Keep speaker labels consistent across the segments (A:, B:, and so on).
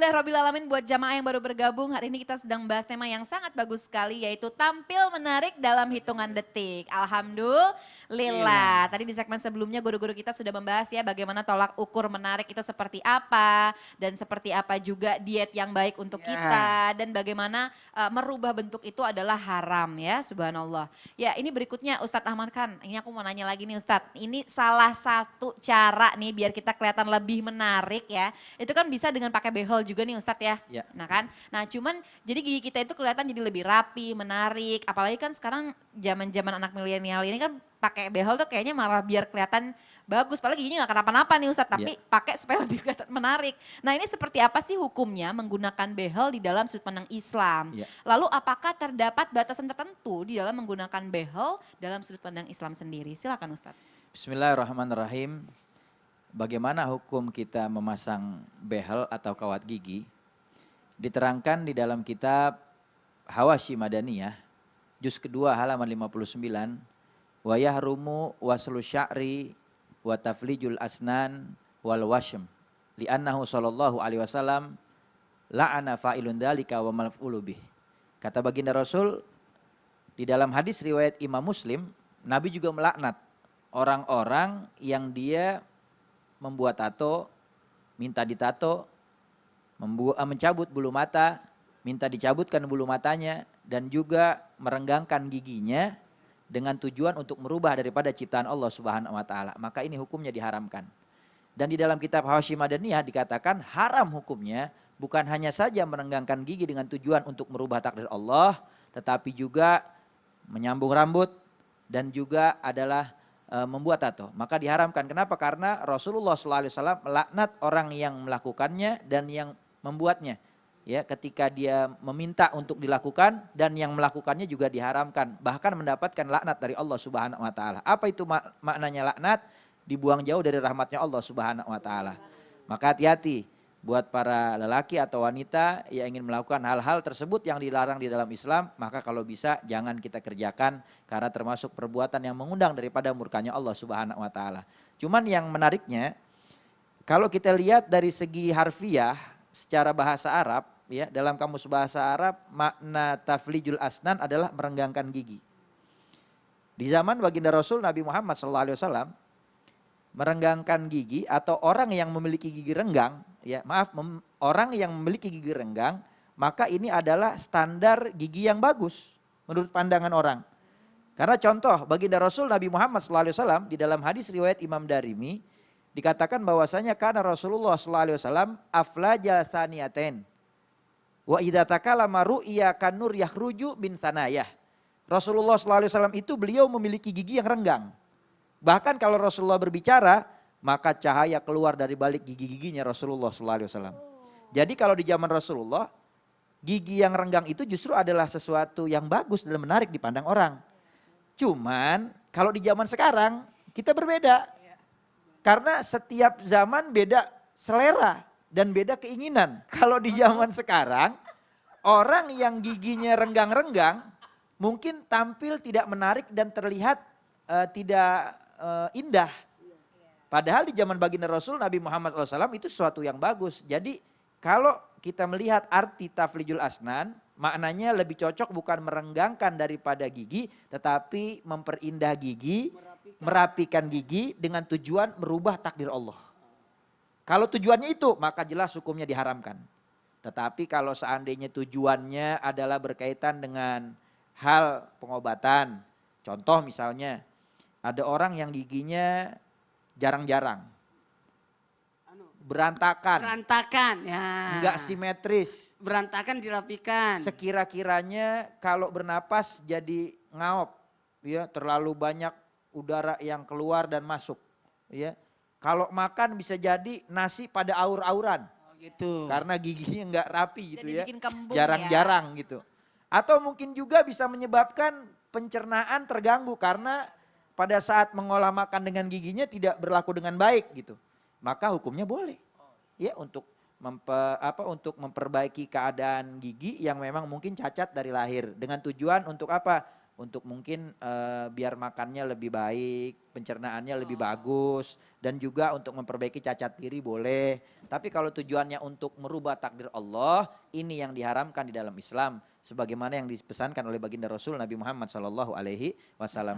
A: Alhamdulillahirrabbilalamin buat jamaah yang baru bergabung. Hari ini kita sedang membahas tema yang sangat bagus sekali yaitu tampil menarik dalam hitungan detik. Alhamdulillah. Tadi di segmen sebelumnya guru-guru kita sudah membahas ya bagaimana tolak ukur menarik itu seperti apa. Dan seperti apa juga diet yang baik untuk kita. Dan bagaimana merubah bentuk itu adalah haram ya, subhanallah. Ya ini berikutnya Ustadz Ahmad Khan, ini aku mau nanya lagi nih Ustadz. Ini salah satu cara nih biar kita kelihatan lebih menarik ya. Itu kan bisa dengan pakai behel juga nih Ustadz ya.
B: Ya.
A: Nah kan, nah cuman jadi gigi kita itu kelihatan jadi lebih rapi, menarik. Apalagi kan sekarang zaman-zaman anak milenial ini kan pakai behel tuh kayaknya malah biar kelihatan bagus. Padahal giginya gak kenapa-napa nih Ustadz, tapi pakai supaya lebih kelihatan menarik. Nah ini seperti apa sih hukumnya menggunakan behel di dalam sudut pandang Islam?
B: Ya.
A: Lalu apakah terdapat batasan tertentu di dalam menggunakan behel dalam sudut pandang Islam sendiri? Silakan Ustadz.
B: Bismillahirrahmanirrahim. Bagaimana hukum kita memasang behel atau kawat gigi? Diterangkan di dalam kitab Hawashi Madaniyah, juz kedua halaman 59. Wa yahrumu waslu sya'ri wa taflijul asnan wal washm. Li'annahu sallallahu alaihi wasallam la'ana fa'ilun dalika wa malf'ulu bih. Kata baginda Rasul di dalam hadis riwayat Imam Muslim, Nabi juga melaknat orang-orang yang dia membuat tato, minta ditato, mencabut bulu mata, minta dicabutkan bulu matanya, dan juga merenggangkan giginya dengan tujuan untuk merubah daripada ciptaan Allah Subhanahu wa taala. Maka ini hukumnya diharamkan. Dan di dalam kitab Hawashi Madaniyah dikatakan haram hukumnya bukan hanya saja merenggangkan gigi dengan tujuan untuk merubah takdir Allah, tetapi juga menyambung rambut dan juga adalah membuat tato. Maka diharamkan. Kenapa? Karena Rasulullah SAW melaknat orang yang melakukannya dan yang membuatnya. Ya, ketika dia meminta untuk dilakukan dan yang melakukannya juga diharamkan. Bahkan mendapatkan laknat dari Allah Subhanahu wa taala. Apa itu maknanya laknat? Dibuang jauh dari rahmatnya Allah Subhanahu wa taala. Maka hati-hati buat para lelaki atau wanita yang ingin melakukan hal-hal tersebut yang dilarang di dalam Islam, maka kalau bisa jangan kita kerjakan karena termasuk perbuatan yang mengundang daripada murkanya Allah Subhanahu wa taala. Cuman yang menariknya kalau kita lihat dari segi harfiah secara bahasa Arab ya, dalam kamus bahasa Arab makna taflijul asnan adalah merenggangkan gigi. Di zaman baginda Rasul Nabi Muhammad SAW merenggangkan gigi atau orang yang memiliki gigi renggang, ya maaf, orang yang memiliki gigi renggang, maka ini adalah standar gigi yang bagus menurut pandangan orang. Karena contoh baginda Rasul Nabi Muhammad SAW di dalam hadis riwayat Imam Darimi dikatakan bahwasanya karena Rasulullah SAW aflaja thaniyatain wa idza takallama ru'ya kanur yakhruju min thanayah. Rasulullah SAW itu beliau memiliki gigi yang renggang. Bahkan kalau Rasulullah berbicara, maka cahaya keluar dari balik gigi-giginya Rasulullah SAW. Jadi kalau di zaman Rasulullah, gigi yang renggang itu justru adalah sesuatu yang bagus dan menarik dipandang orang. Cuman kalau di zaman sekarang kita berbeda. Karena setiap zaman beda selera dan beda keinginan. Kalau di zaman sekarang, orang yang giginya renggang-renggang mungkin tampil tidak menarik dan terlihat tidak indah. Padahal di zaman baginda Rasul Nabi Muhammad SAW itu sesuatu yang bagus. Jadi kalau kita melihat arti taflijul asnan, maknanya lebih cocok bukan merenggangkan daripada gigi, tetapi memperindah gigi, merapikan gigi dengan tujuan merubah takdir Allah. Kalau tujuannya itu, maka jelas hukumnya diharamkan. Tetapi kalau seandainya tujuannya adalah berkaitan dengan hal pengobatan, contoh misalnya, ada orang yang giginya jarang-jarang. Berantakan.
C: Berantakan ya.
B: Enggak simetris.
C: Berantakan dirapikan.
B: Sekira-kiranya kalau bernapas jadi ngaop. Ya, terlalu banyak udara yang keluar dan masuk. Ya. Kalau makan bisa jadi nasi pada aur-auran.
C: Oh gitu.
B: Karena giginya enggak rapi gitu
A: Jadi
B: ya.
A: bikin kembung
B: Jarang-jarang gitu. Atau mungkin juga bisa menyebabkan pencernaan terganggu karena pada saat mengolah makan dengan giginya tidak berlaku dengan baik gitu. Maka hukumnya boleh. Ya untuk untuk memperbaiki keadaan gigi yang memang mungkin cacat dari lahir. Dengan tujuan untuk apa? Untuk mungkin biar makannya lebih baik, pencernaannya lebih bagus. Dan juga untuk memperbaiki cacat diri boleh. Tapi kalau tujuannya untuk merubah takdir Allah, ini yang diharamkan di dalam Islam. Sebagaimana yang dipesankan oleh baginda Rasul Nabi Muhammad SAW.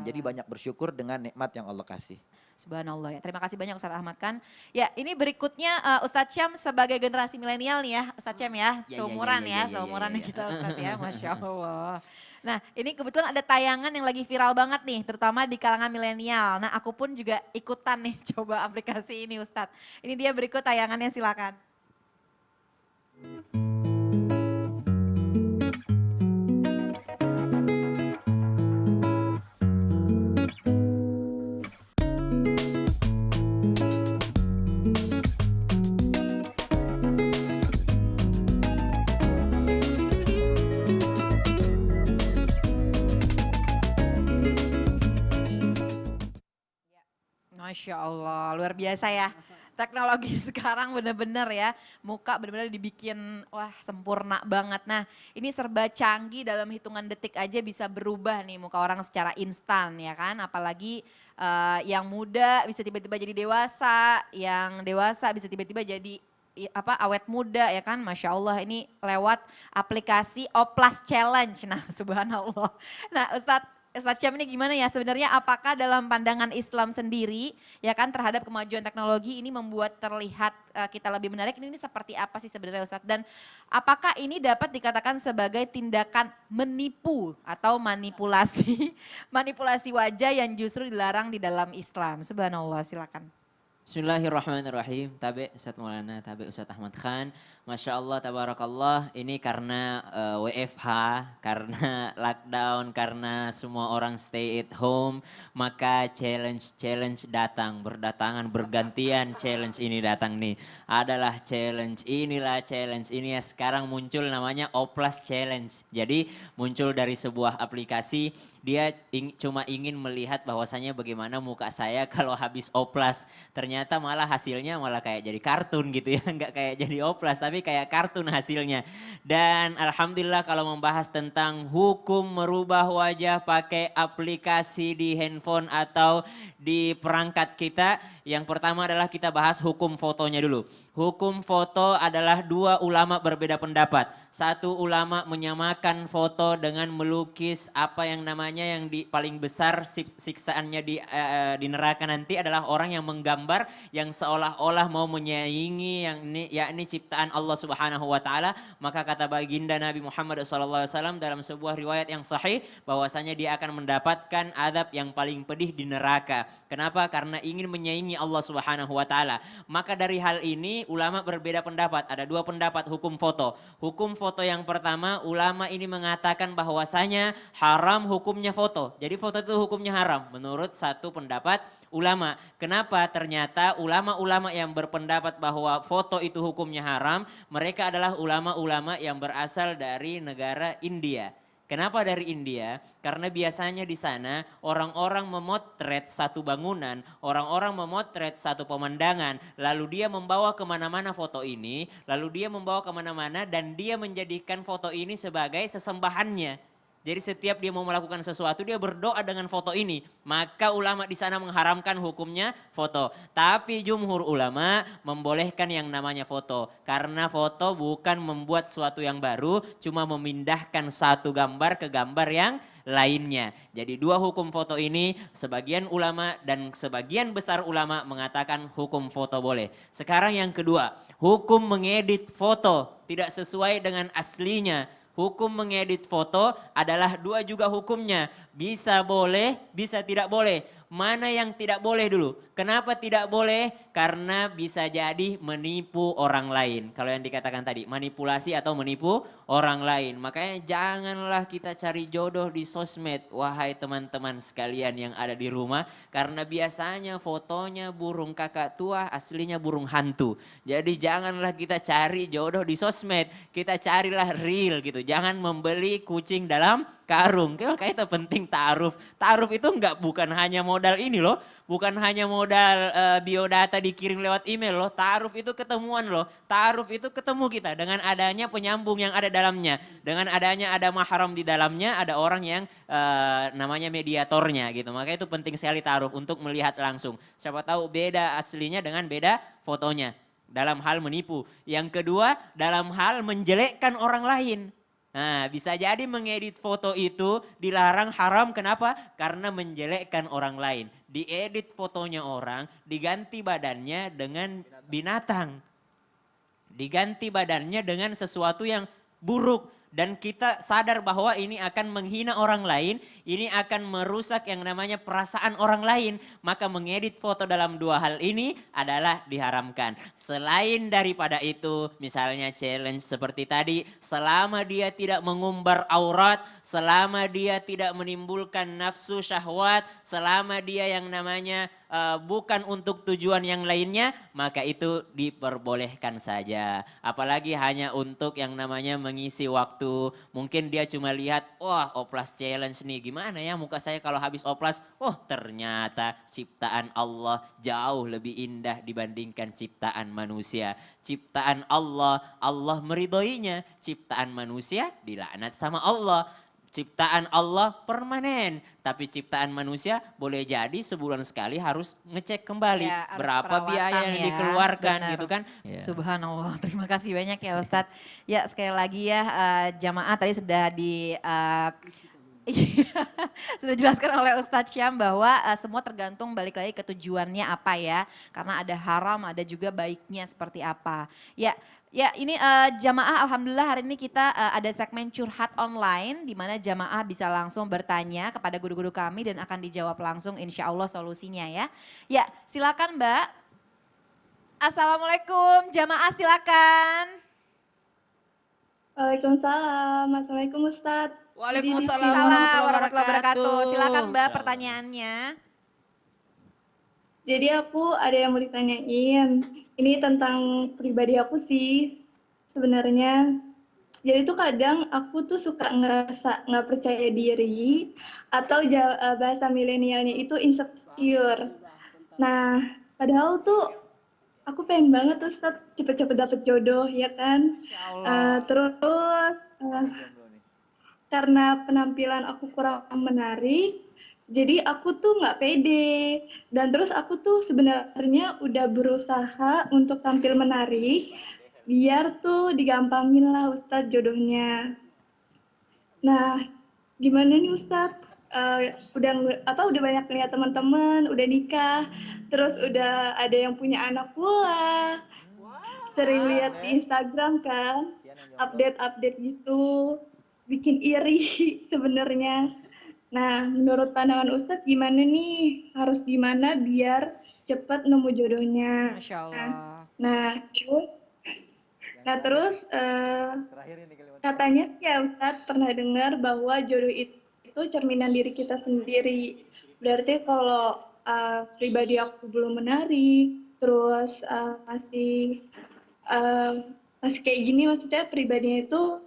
B: Jadi banyak bersyukur dengan nikmat yang Allah kasih.
A: Subhanallah ya. Terima kasih banyak Ustadz Ahmad Khan. Ya ini berikutnya Ustadz Syam sebagai generasi milenial nih ya Ustadz Syam ya. Seumuran seumuran kita Ustadz ya. Masya Allah. Nah ini kebetulan ada tayangan yang lagi viral banget nih terutama di kalangan milenial. Nah aku pun juga ikutan nih coba aplikasi ini Ustadz. Ini dia berikut tayangannya silakan. Masya Allah, luar biasa ya. Teknologi sekarang benar-benar ya, muka benar-benar dibikin wah sempurna banget. Nah ini serba canggih dalam hitungan detik aja bisa berubah nih muka orang secara instan ya kan. Apalagi yang muda bisa tiba-tiba jadi dewasa, yang dewasa bisa tiba-tiba jadi awet muda ya kan. Masya Allah ini lewat aplikasi Oplas Challenge. Nah subhanallah. Nah Ustadz Syam ini gimana ya sebenarnya apakah dalam pandangan Islam sendiri ya kan terhadap kemajuan teknologi ini membuat terlihat kita lebih menarik ini seperti apa sih sebenarnya Ustadz dan apakah ini dapat dikatakan sebagai tindakan menipu atau manipulasi manipulasi wajah yang justru dilarang di dalam Islam. Subhanallah silakan.
D: Bismillahirrahmanirrahim. Tabe Ustadz Maulana, tabe Ustadz Ahmad Khan. Masya Allah, tabarakallah. Ini karena WFH, karena lockdown, karena semua orang stay at home. Maka challenge datang, berdatangan, bergantian challenge ini datang nih. Adalah challenge, inilah challenge. Ini ya sekarang muncul namanya Oplas Challenge. Jadi muncul dari sebuah aplikasi. Dia cuma ingin melihat bahwasannya bagaimana muka saya kalau habis oplas. Ternyata malah hasilnya malah kayak jadi kartun gitu ya. Enggak kayak jadi oplas tapi kayak kartun hasilnya. Dan alhamdulillah kalau membahas tentang hukum merubah wajah pakai aplikasi di handphone atau di perangkat kita. Yang pertama adalah kita bahas hukum fotonya dulu. Hukum foto adalah dua ulama berbeda pendapat. Satu ulama menyamakan foto dengan melukis apa yang namanya yang paling besar siksaannya di neraka nanti adalah orang yang menggambar yang seolah-olah mau menyaingi yang ini yakni ciptaan Allah Subhanahu wa taala. Maka kata baginda Nabi Muhammad SAW dalam sebuah riwayat yang sahih bahwasanya dia akan mendapatkan azab yang paling pedih di neraka. Kenapa? Karena ingin menyaingi Allah Subhanahu wa taala. Maka dari hal ini ulama berbeda pendapat. Ada dua pendapat hukum foto. Hukum foto yang pertama ulama ini mengatakan bahwasanya haram hukumnya foto. Jadi foto itu hukumnya haram menurut satu pendapat ulama. Kenapa? Ternyata ulama-ulama yang berpendapat bahwa foto itu hukumnya haram, mereka adalah ulama-ulama yang berasal dari negara India. Kenapa dari India? Karena biasanya di sana orang-orang memotret satu bangunan, orang-orang memotret satu pemandangan, lalu dia membawa kemana-mana foto ini, lalu dia membawa kemana-mana dan dia menjadikan foto ini sebagai sesembahannya. Jadi setiap dia mau melakukan sesuatu dia berdoa dengan foto ini. Maka ulama di sana mengharamkan hukumnya foto. Tapi jumhur ulama membolehkan yang namanya foto. Karena foto bukan membuat sesuatu yang baru, cuma memindahkan satu gambar ke gambar yang lainnya. Jadi dua hukum foto ini sebagian ulama dan sebagian besar ulama mengatakan hukum foto boleh. Sekarang yang kedua, hukum mengedit foto tidak sesuai dengan aslinya. Hukum mengedit foto adalah dua juga hukumnya. Bisa boleh, bisa tidak boleh. Mana yang tidak boleh dulu? Kenapa tidak boleh? Karena bisa jadi menipu orang lain. Kalau yang dikatakan tadi, manipulasi atau menipu orang lain. Makanya janganlah kita cari jodoh di sosmed. Wahai teman-teman sekalian yang ada di rumah. Karena biasanya fotonya burung kakak tua, aslinya burung hantu. Jadi janganlah kita cari jodoh di sosmed. Kita carilah real gitu. Jangan membeli kucing dalam karung. Kayak itu penting ta'aruf. Ta'aruf itu bukan hanya modal ini loh. bukan hanya modal biodata dikirim lewat email loh. Ta'aruf itu ketemuan loh. Ta'aruf itu ketemu kita dengan adanya penyambung yang ada dalamnya. Dengan adanya ada mahram di dalamnya, ada orang yang namanya mediatornya gitu. Maka itu penting sekali ta'aruf untuk melihat langsung. Siapa tahu beda aslinya dengan beda fotonya. Dalam hal menipu. Yang kedua, dalam hal menjelekkan orang lain. Nah, bisa jadi mengedit foto itu dilarang haram. Kenapa? Karena menjelekkan orang lain. Diedit fotonya orang, diganti badannya dengan binatang. Diganti badannya dengan sesuatu yang buruk. Dan kita sadar bahwa ini akan menghina orang lain, ini akan merusak yang namanya perasaan orang lain. Maka mengedit foto dalam dua hal ini adalah diharamkan. Selain daripada itu, misalnya challenge seperti tadi, selama dia tidak mengumbar aurat, selama dia tidak menimbulkan nafsu syahwat, selama dia yang namanya bukan untuk tujuan yang lainnya, maka itu diperbolehkan saja. Apalagi hanya untuk yang namanya mengisi waktu. Mungkin dia cuma lihat, wah oplas challenge nih, gimana ya muka saya kalau habis oplas. Oh ternyata ciptaan Allah jauh lebih indah dibandingkan ciptaan manusia. Ciptaan Allah, Allah meridhoinya. Ciptaan manusia dilaknat sama Allah. Ciptaan Allah permanen, tapi ciptaan manusia boleh jadi sebulan sekali harus ngecek kembali
A: Ya, harus
D: berapa biaya yang
A: perawatan ya,
D: dikeluarkan
A: benar.
D: gitu kan.
A: Subhanallah, terima kasih banyak ya Ustadz. Ya sekali lagi ya jamaah tadi sudah sudah dijelaskan oleh Ustadz Syam bahwa semua tergantung balik lagi ke tujuannya apa ya. Karena ada haram, ada juga baiknya seperti apa. Ya ini jamaah alhamdulillah hari ini kita ada segmen curhat online di mana jamaah bisa langsung bertanya kepada guru-guru kami dan akan dijawab langsung insya Allah solusinya ya. Ya silakan Mbak. Assalamualaikum jamaah silakan.
E: Waalaikumsalam. Assalamualaikum Ustadz.
C: Waalaikumsalam
A: Warahmatullahi wabarakatuh. Silakan Mbak pertanyaannya.
E: Jadi aku ada yang mau ditanyain. Ini tentang pribadi aku sih sebenarnya. Jadi tuh kadang aku tuh suka ngerasa nggak percaya diri atau bahasa milenialnya itu insecure. Nah, padahal tuh aku pengen banget tuh Ustadz cepet-cepet dapet jodoh ya kan. Terus karena penampilan aku kurang menarik, jadi aku tuh nggak pede. Dan terus aku tuh sebenarnya udah berusaha untuk tampil menarik, biar tuh digampangin lah Ustadz jodohnya. Nah, gimana nih Ustadz? Udah banyak lihat teman-teman, udah nikah, terus udah ada yang punya anak pula. Sering lihat di Instagram kan, update-update gitu, bikin iri sebenarnya. Nah, menurut pandangan Ustadz gimana nih? Harus gimana biar cepat nemu jodohnya?
A: Masya Allah.
E: Terus katanya sih ya Ustadz pernah dengar bahwa jodoh itu cerminan diri kita sendiri. Berarti kalau pribadi aku belum menarik, terus masih kayak gini, maksudnya pribadinya itu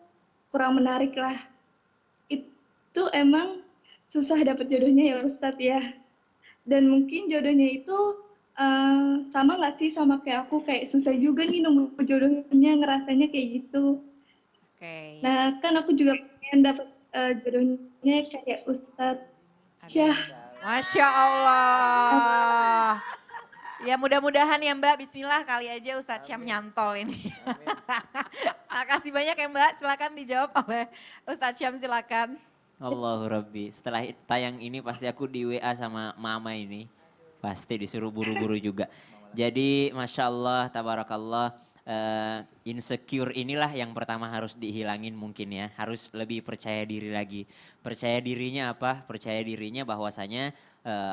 E: kurang menarik lah. Itu emang susah dapet jodohnya ya Ustadz ya. Dan mungkin jodohnya itu sama nggak sih sama kayak aku, kayak susah juga nih nemu jodohnya, ngerasanya kayak gitu.
A: Oke.
E: Nah kan aku juga pengen dapet jodohnya kayak Ustadz Syah.
A: Masya Allah. Ya mudah-mudahan ya Mbak, bismillah kali aja Ustadz Syam nyantol ini. Makasih banyak ya Mbak, silakan dijawab oleh Ustadz Syam silakan.
D: Allahu Rabbi. Setelah tayang ini pasti aku di WA sama mama ini. Pasti disuruh buru-buru juga. Jadi Masya Allah, tabarakallah. Insecure inilah yang pertama harus dihilangin mungkin ya. Harus lebih percaya diri lagi. Percaya dirinya apa? Percaya dirinya bahwasanya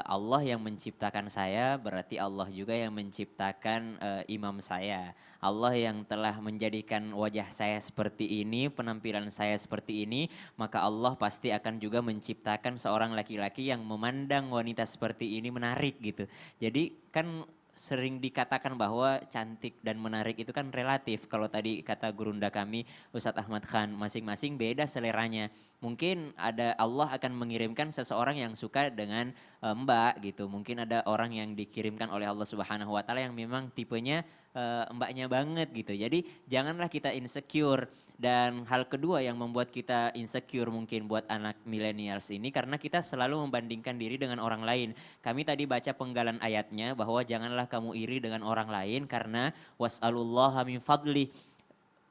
D: Allah yang menciptakan saya, berarti Allah juga yang menciptakan imam saya. Allah yang telah menjadikan wajah saya seperti ini, penampilan saya seperti ini, maka Allah pasti akan juga menciptakan seorang laki-laki yang memandang wanita seperti ini menarik gitu. Jadi kan sering dikatakan bahwa cantik dan menarik itu kan relatif. Kalau tadi kata gurunda kami Ustadz Ahmad Khan, masing-masing beda seleranya. Mungkin ada Allah akan mengirimkan seseorang yang suka dengan mbak gitu. Mungkin ada orang yang dikirimkan oleh Allah Subhanahu wa taala yang memang tipenya mbaknya banget gitu. Jadi janganlah kita insecure. Dan hal kedua yang membuat kita insecure mungkin buat anak millennials ini karena kita selalu membandingkan diri dengan orang lain. Kami tadi baca penggalan ayatnya bahwa janganlah kamu iri dengan orang lain karena was'alullaha min fadli.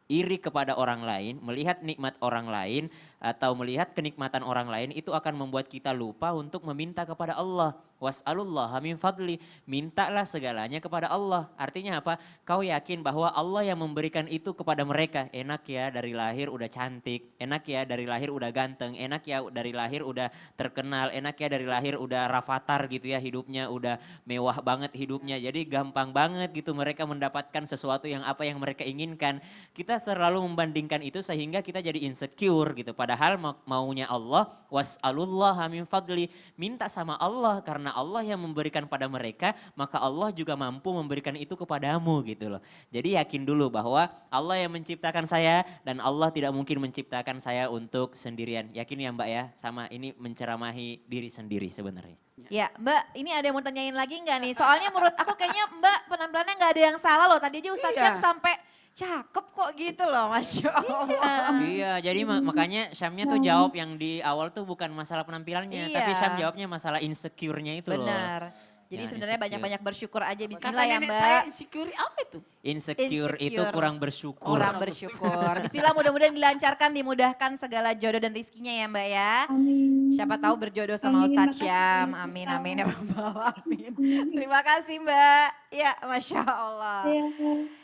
D: Iri kepada orang lain, melihat nikmat orang lain atau melihat kenikmatan orang lain itu akan membuat kita lupa untuk meminta kepada Allah. Was'alullaha min fadli, mintalah segalanya kepada Allah. Artinya apa? Kau yakin bahwa Allah yang memberikan itu kepada mereka. Enak ya dari lahir udah cantik, enak ya dari lahir udah ganteng, enak ya dari lahir udah terkenal, enak ya dari lahir udah rafathar gitu ya hidupnya, udah mewah banget hidupnya. Jadi gampang banget gitu mereka mendapatkan sesuatu yang apa yang mereka inginkan. Kita selalu membandingkan itu sehingga kita jadi insecure gitu. Padahal maunya Allah, was'alullaha min fadli, minta sama Allah karena Allah yang memberikan pada mereka, maka Allah juga mampu memberikan itu kepadamu gitu loh. Jadi yakin dulu bahwa Allah yang menciptakan saya dan Allah tidak mungkin menciptakan saya untuk sendirian. Yakin ya Mbak ya, sama ini menceramahi diri sendiri sebenarnya.
A: Ya Mbak, ini ada yang mau tanyain lagi nggak nih? Soalnya menurut aku kayaknya Mbak penampilannya nggak ada yang salah loh. Tadi aja Ustadz Syam sampai cakep kok gitu loh, Masya Allah.
D: Iya, jadi makanya Syamnya tuh jawab yang di awal tuh bukan masalah penampilannya, tapi Syam jawabnya masalah insecure-nya itu loh.
A: Benar. Jadi
D: Ya,
A: sebenarnya
D: insecure.
A: banyak-banyak bersyukur aja.
C: Kata
A: Bismillah ya
C: nenek
A: Mbak.
C: saya insecure apa itu?
D: Insecure itu kurang bersyukur.
A: Kurang bersyukur. Bismillah mudah-mudahan dilancarkan, dimudahkan segala jodoh dan rizkinya ya Mbak ya.
E: Amin.
A: Siapa tahu berjodoh sama
E: Amin,
A: Ustadz
E: makasih.
A: Syam. Amin, amin ya Rabbal Alamin. Terima kasih Mbak. Ya, Masya Allah.
E: Iya.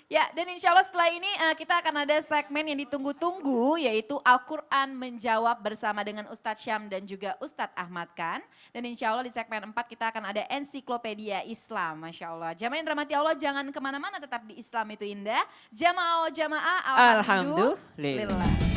A: Ya, dan insya Allah setelah ini kita akan ada segmen yang ditunggu-tunggu, yaitu Al-Quran Menjawab bersama dengan Ustadz Syam dan juga Ustadz Ahmad Khan. Dan insya Allah di segmen 4 kita akan ada ensiklopedia Islam, Masya Allah. Jamaah yang dirahmati Allah, jangan kemana-mana, tetap di Islam itu indah. Jamaah,
D: Alhamdulillah.